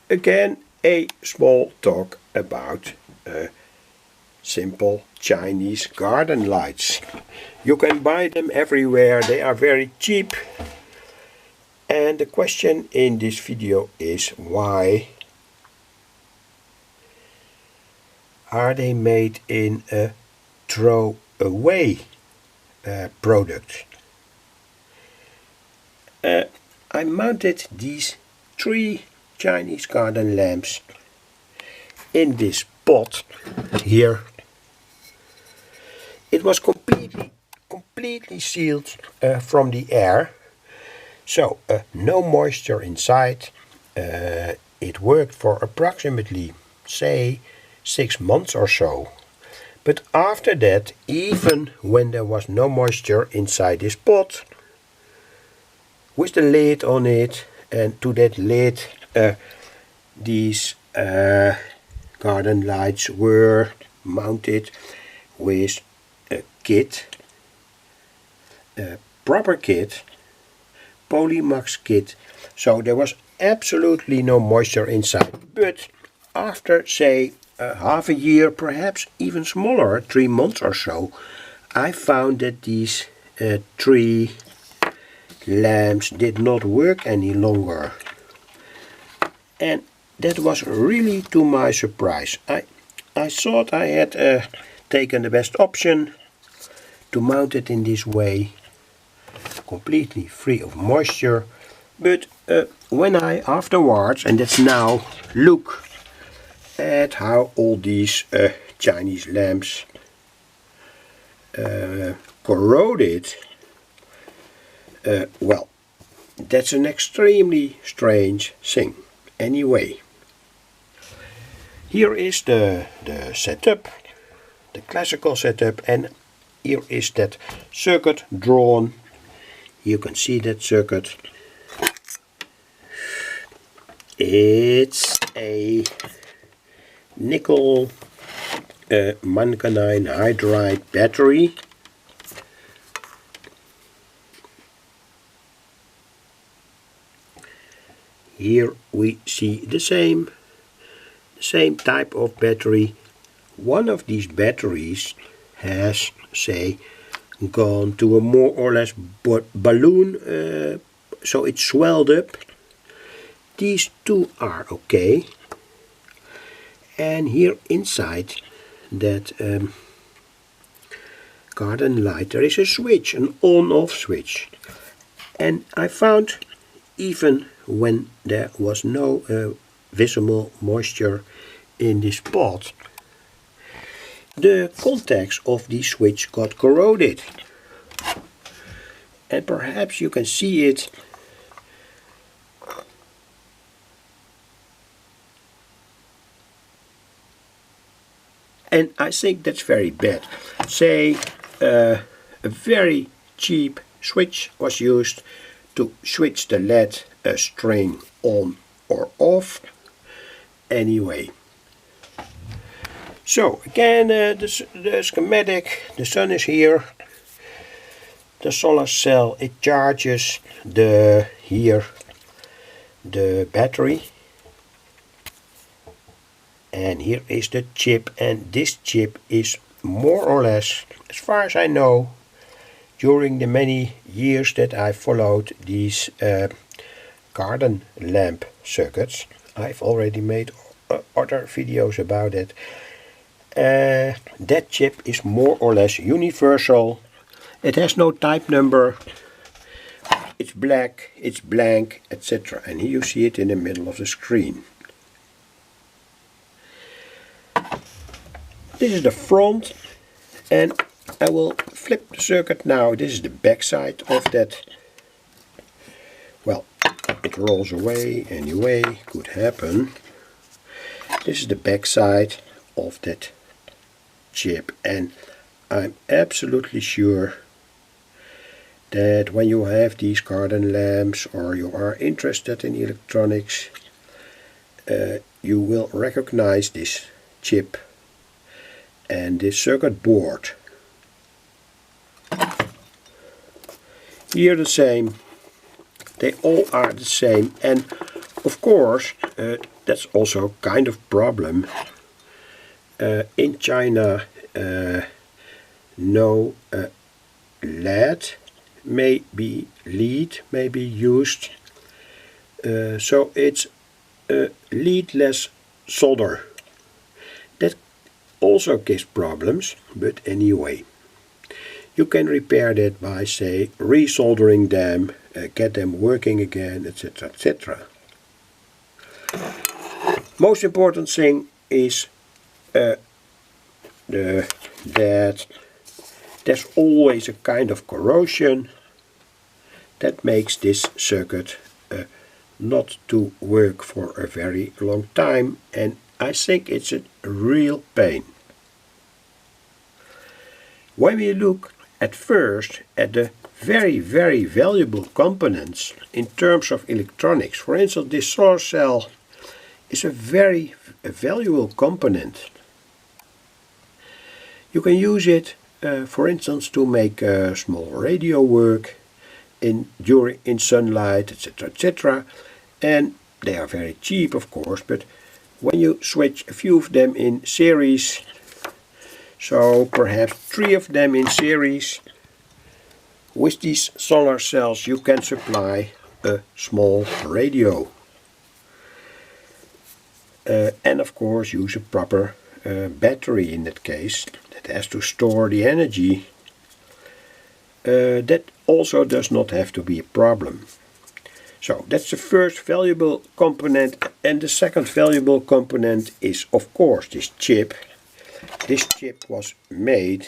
again a small talk about simple Chinese garden lights. You can buy them everywhere, they are very cheap. And the question in this video is, why are they made in a throw-away product? I mounted these 3 Chinese garden lamps in this pot here. It was completely sealed from the air, so no moisture inside. It worked for approximately, say, 6 months or so. But after that, even when there was no moisture inside this pot, with the lid on it, and to that lid these garden lights were mounted with a kit, a proper kit, Polymax kit, so there was absolutely no moisture inside. But after, say, half a year, perhaps even smaller, 3 months or so, I found that these 3 lamps did not work any longer. And that was really to my surprise. I thought I had taken the best option to mount it in this way, completely free of moisture. But when I afterwards, and that's now, look at how all these Chinese lamps corroded, well, that's an extremely strange thing. Anyway, here is the setup, the classical setup, and here is that circuit drawn. You can see that circuit. It's a nickel manganese hydride battery. Here we see the same type of battery. One of these batteries has, say, gone to a more or less balloon, so it swelled up. These 2 are okay. And here inside that garden light there is a switch, an on-off switch. And I found, even when there was no visible moisture in this pot, the contacts of the switch got corroded. And perhaps you can see it. And I think that's very bad. Say a very cheap switch was used to switch the LED string on or off. Anyway, so again, the schematic, the sun is here, the solar cell, it charges the battery, and here is the chip, and this chip is more or less, as far as I know, during the many years that I followed these garden lamp circuits, I've already made other videos about it. That chip is more or less universal. It has no type number. It's black, it's blank, etc. And here you see it in the middle of the screen. This is the front, and I will flip the circuit now. This is the back side of that. Well, it rolls away anyway, could happen. This is the back side of that chip, and I'm absolutely sure that when you have these garden lamps or you are interested in electronics, you will recognize this chip and this circuit board. Here the same, they all are the same, and of course that's also kind of problem. In China, no lead may be used, so it's leadless solder. That also gives problems, but anyway, you can repair that by, say, resoldering them, get them working again, etc., etc. Most important thing is that there's always a kind of corrosion that makes this circuit not to work for a very long time, and I think it's a real pain. When we look at first at the very valuable components in terms of electronics, for instance, this solar cell is a very valuable component. You can use it, for instance, to make small radio work in sunlight, etc., etc. And they are very cheap, of course, but when you switch a few of them in series, so perhaps 3 of them in series, with these solar cells you can supply a small radio. And of course use a proper battery in that case that has to store the energy. That also does not have to be a problem. So that's the first valuable component, and the second valuable component is of course this chip. This chip was made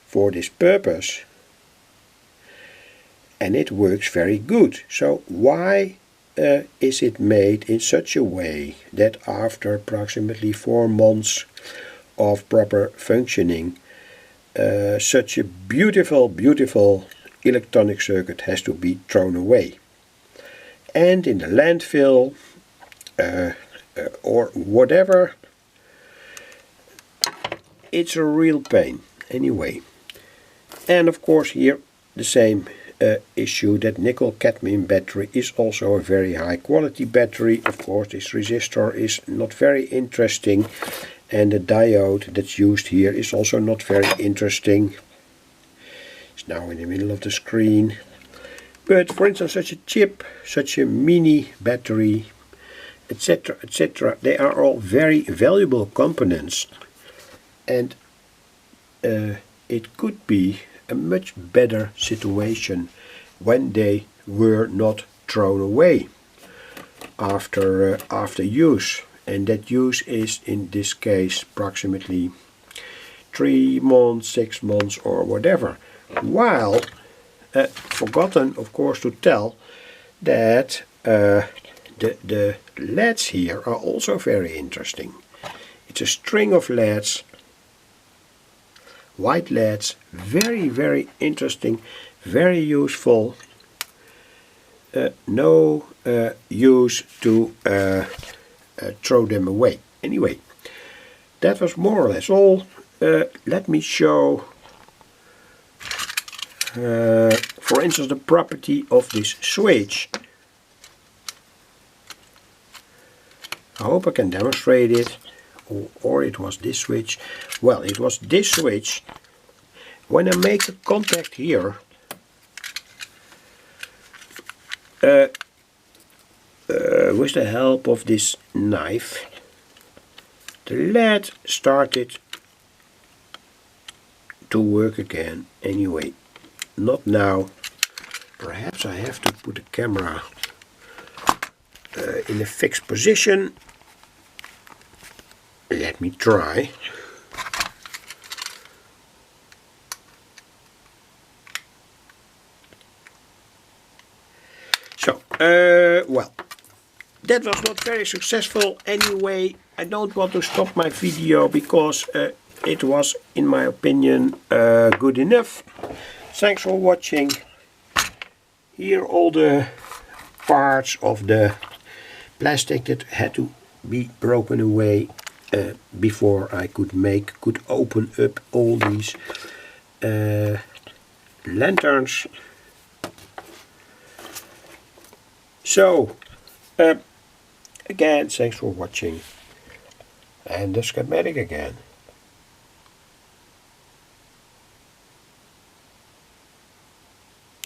for this purpose and it works very good. So why is it made in such a way that after approximately 4 months of proper functioning, such a beautiful electronic circuit has to be thrown away? And in the landfill or whatever, it's a real pain anyway. And of course here the same issue, that nickel cadmium battery is also a very high quality battery. Of course this resistor is not very interesting, and the diode that's used here is also not very interesting. It's now in the middle of the screen. But for instance, such a chip, such a mini battery, etc., etc., they are all very valuable components, and it could be a much better situation when they were not thrown away after use, and that use is in this case approximately 3 months, 6 months or whatever. While forgotten of course to tell that the LEDs here are also very interesting. It's a string of LEDs, white LEDs, very interesting, very useful. No use to throw them away. Anyway, that was more or less all. Let me show for instance the property of this switch. I hope I can demonstrate it. Or it was this switch. Well, it was this switch. When I make the contact here, with the help of this knife, the LED started to work again. Anyway, not now. Perhaps I have to put the camera in a fixed position. Let me try. So, well, that was not very successful. Anyway, I don't want to stop my video because it was, in my opinion, good enough. Thanks for watching. Here all the parts of the plastic that had to be broken away before I could open up all these lanterns. So Again, thanks for watching. And the schematic again.